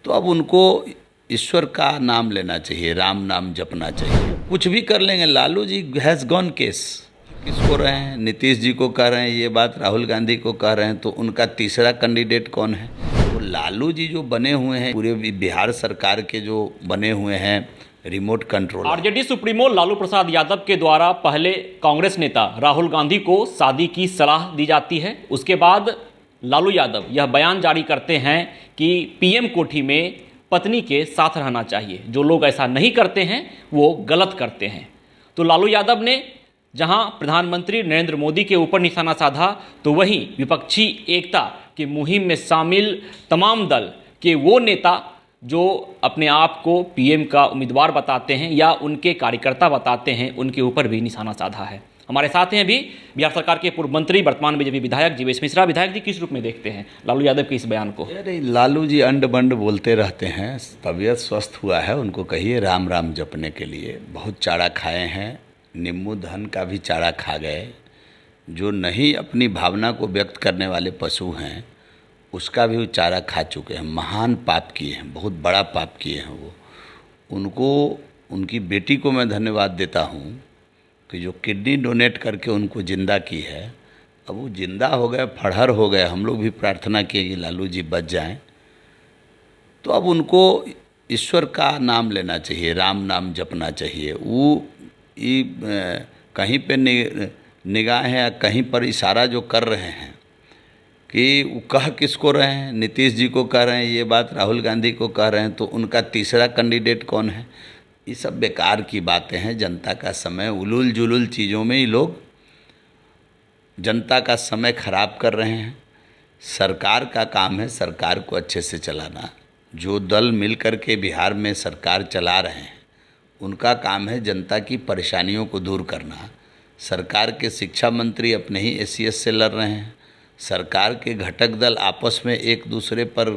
तो अब उनको ईश्वर का नाम लेना चाहिए, राम नाम जपना चाहिए। कुछ भी कर लेंगे। Lalu ji has gone case. किसको रहे हैं? नीतीश जी को कह रहे हैं ये बात, राहुल गांधी को कह रहे हैं, तो उनका तीसरा कैंडिडेट कौन है? तो लालू जी जो बने हुए हैं, पूरे बिहार सरकार के जो बने हुए हैं remote control. RJD supremo Lalu Prasad Yadav के द्वारा पहले कांग्रेस नेता राहुल गांधी को शादी की सलाह दी जाती है। उसके बाद लालू यादव यह बयान जारी करते हैं कि पीएम कोठी में पत्नी के साथ रहना चाहिए। जो लोग ऐसा नहीं करते हैं वो गलत करते हैं। तो लालू यादव ने जहां प्रधानमंत्री नरेंद्र मोदी के ऊपर निशाना साधा, तो वहीं विपक्षी एकता की मुहिम में शामिल तमाम दल के वो नेता जो अपने आप को पीएम का उम्मीदवार बताते हैं या उनके कार्यकर्ता बताते हैं, उनके ऊपर भी निशाना साधा है। हमारे साथ हैं अभी बिहार सरकार के पूर्व मंत्री, वर्तमान बीजेपी विधायक जीवेश मिश्रा। विधायक जी, किस रूप में देखते हैं लालू यादव के इस बयान को? अरे लालू जी अंड बंड बोलते रहते हैं। तबीयत स्वस्थ हुआ है, उनको कहिए राम राम जपने के लिए। बहुत चारा खाए हैं, नींबू धन का भी चारा खा गए। जो नहीं अपनी भावना को व्यक्त करने वाले पशु हैं उसका भी वो चारा खा चुके हैं। महान पाप किए हैं, बहुत बड़ा पाप किए हैं वो। उनको, उनकी बेटी को मैं धन्यवाद देता हूँ कि जो किडनी डोनेट करके उनको ज़िंदा की है। अब वो ज़िंदा हो गए, फड़हर हो गए। हम लोग भी प्रार्थना किए कि लालू जी बच जाएं। तो अब उनको ईश्वर का नाम लेना चाहिए, राम नाम जपना चाहिए। वो कहीं पे निगाह है, कहीं पर इशारा जो कर रहे हैं कि वो कह किसको रहे हैं? नीतीश जी को कह रहे हैं ये बात, राहुल गांधी को कह रहे हैं, तो उनका तीसरा कैंडिडेट कौन है? ये सब बेकार की बातें हैं। जनता का समय उलूल जुलूल चीज़ों में ही लोग जनता का समय खराब कर रहे हैं। सरकार का काम है सरकार को अच्छे से चलाना। जो दल मिल कर के बिहार में सरकार चला रहे हैं उनका काम है जनता की परेशानियों को दूर करना। सरकार के शिक्षा मंत्री अपने ही एसीएस से लड़ रहे हैं। सरकार के घटक दल आपस में एक दूसरे पर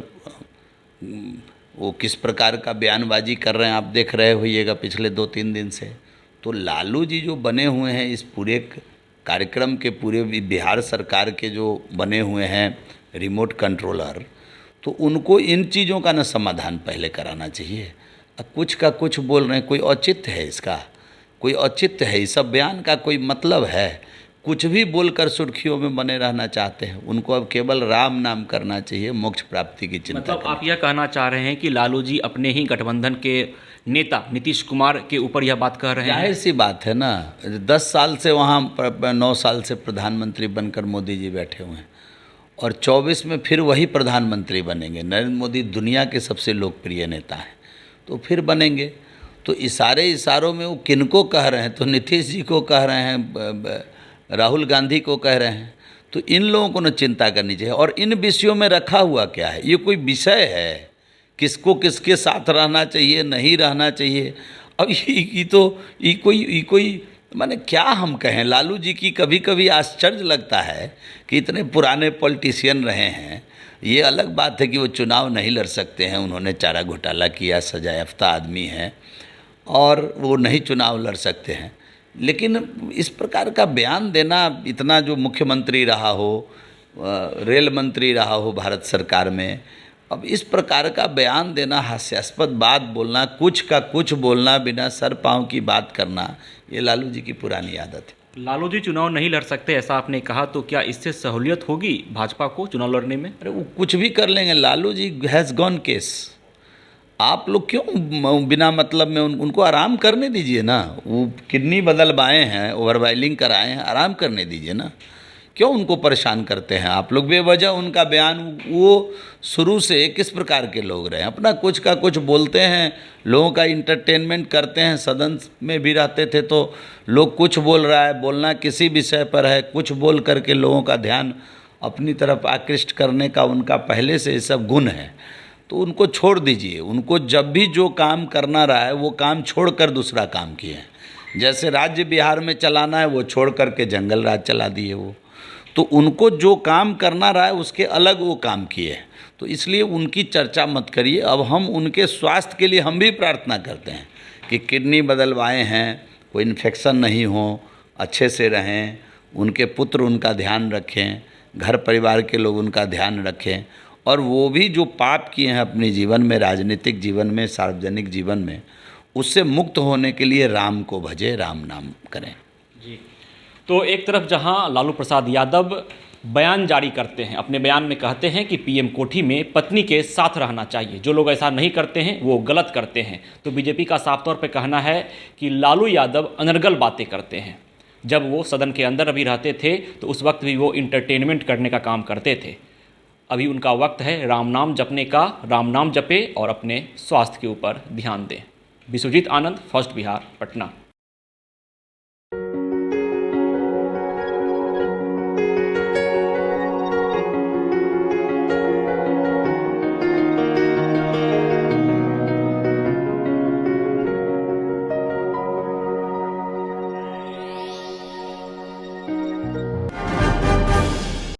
वो किस प्रकार का बयानबाजी कर रहे हैं आप देख रहे होइएगा पिछले 2-3 दिन से। तो लालू जी जो बने हुए हैं इस पूरे कार्यक्रम के, पूरे बिहार सरकार के जो बने हुए हैं रिमोट कंट्रोलर, तो उनको इन चीज़ों का न समाधान पहले कराना चाहिए। अब कुछ का कुछ बोल रहे हैं, कोई औचित्य है इसका? कोई औचित्य है? इस सब बयान का कोई मतलब है? कुछ भी बोलकर सुर्खियों में बने रहना चाहते हैं। उनको अब केवल राम नाम करना चाहिए, मोक्ष प्राप्ति की चिंता। मतलब आप यह कहना चाह रहे हैं कि लालू जी अपने ही गठबंधन के नेता नीतीश कुमार के ऊपर यह बात कह रहे हैं? जाहिर सी बात है ना। 10 साल से वहाँ 9 साल से प्रधानमंत्री बनकर मोदी जी बैठे हुए हैं और 24 में फिर वही प्रधानमंत्री बनेंगे। नरेंद्र मोदी दुनिया के सबसे लोकप्रिय नेता हैं, तो फिर बनेंगे। तो इशारों में वो किनको कह रहे हैं? तो नीतीश जी को कह रहे हैं, राहुल गांधी को कह रहे हैं। तो इन लोगों को न चिंता करनी चाहिए। और इन विषयों में रखा हुआ क्या है? ये कोई विषय है? किसको किसके साथ रहना चाहिए, नहीं रहना चाहिए? अब ये कोई माने क्या हम कहें? लालू जी की कभी कभी आश्चर्य लगता है कि इतने पुराने पॉलिटिशियन रहे हैं। ये अलग बात है कि वो चुनाव नहीं लड़ सकते हैं, उन्होंने चारा घोटाला किया, सजा याफ्ता आदमी हैं और वो नहीं चुनाव लड़ सकते हैं। लेकिन इस प्रकार का बयान देना, इतना जो मुख्यमंत्री रहा हो, रेल मंत्री रहा हो भारत सरकार में, अब इस प्रकार का बयान देना, हास्यास्पद बात बोलना, कुछ का कुछ बोलना, बिना सर पाँव की बात करना, ये लालू जी की पुरानी आदत है। लालू जी चुनाव नहीं लड़ सकते ऐसा आपने कहा, तो क्या इससे सहूलियत होगी भाजपा को चुनाव लड़ने में? अरे वो कुछ भी कर लेंगे। Lalu ji has gone case. आप लोग क्यों बिना मतलब में उनको आराम करने दीजिए ना। वो किडनी बदलवाए हैं, ओवरवाइलिंग कराए हैं, आराम करने दीजिए ना। क्यों उनको परेशान करते हैं आप लोग बेवजह? उनका बयान, वो शुरू से किस प्रकार के लोग रहे हैं, अपना कुछ का कुछ बोलते हैं, लोगों का इंटरटेनमेंट करते हैं। सदन में भी रहते थे तो लोग कुछ बोल रहा है, बोलना किसी विषय पर है, कुछ बोल करके लोगों का ध्यान अपनी तरफ आकृष्ट करने का उनका पहले से सब गुण है। तो उनको छोड़ दीजिए। उनको जब भी जो काम करना रहा है वो काम छोड़कर दूसरा काम किए हैं। जैसे राज्य बिहार में चलाना है वो छोड़ करके जंगल राज चला दिए वो। तो उनको जो काम करना रहा है उसके अलग वो काम किए हैं। तो इसलिए उनकी चर्चा मत करिए। अब हम उनके स्वास्थ्य के लिए हम भी प्रार्थना करते हैं कि किडनी बदलवाए हैं, कोई इन्फेक्शन नहीं हो, अच्छे से रहें, उनके पुत्र उनका ध्यान रखें, घर परिवार के लोग उनका ध्यान रखें और वो भी जो पाप किए हैं अपने जीवन में, राजनीतिक जीवन में, सार्वजनिक जीवन में, उससे मुक्त होने के लिए राम को भजे, राम नाम करें। जी, तो एक तरफ जहां लालू प्रसाद यादव बयान जारी करते हैं, अपने बयान में कहते हैं कि पीएम कोठी में पत्नी के साथ रहना चाहिए, जो लोग ऐसा नहीं करते हैं वो गलत करते हैं, तो बीजेपी का साफ तौर पे कहना है कि लालू यादव अनर्गल बातें करते हैं। जब वो सदन के अंदर अभी रहते थे तो उस वक्त भी वो इंटरटेनमेंट करने का काम करते थे। अभी उनका वक्त है राम नाम जपने का, राम नाम जपे और अपने स्वास्थ्य के ऊपर ध्यान दें। विश्वजीत आनंद, फर्स्ट बिहार, पटना।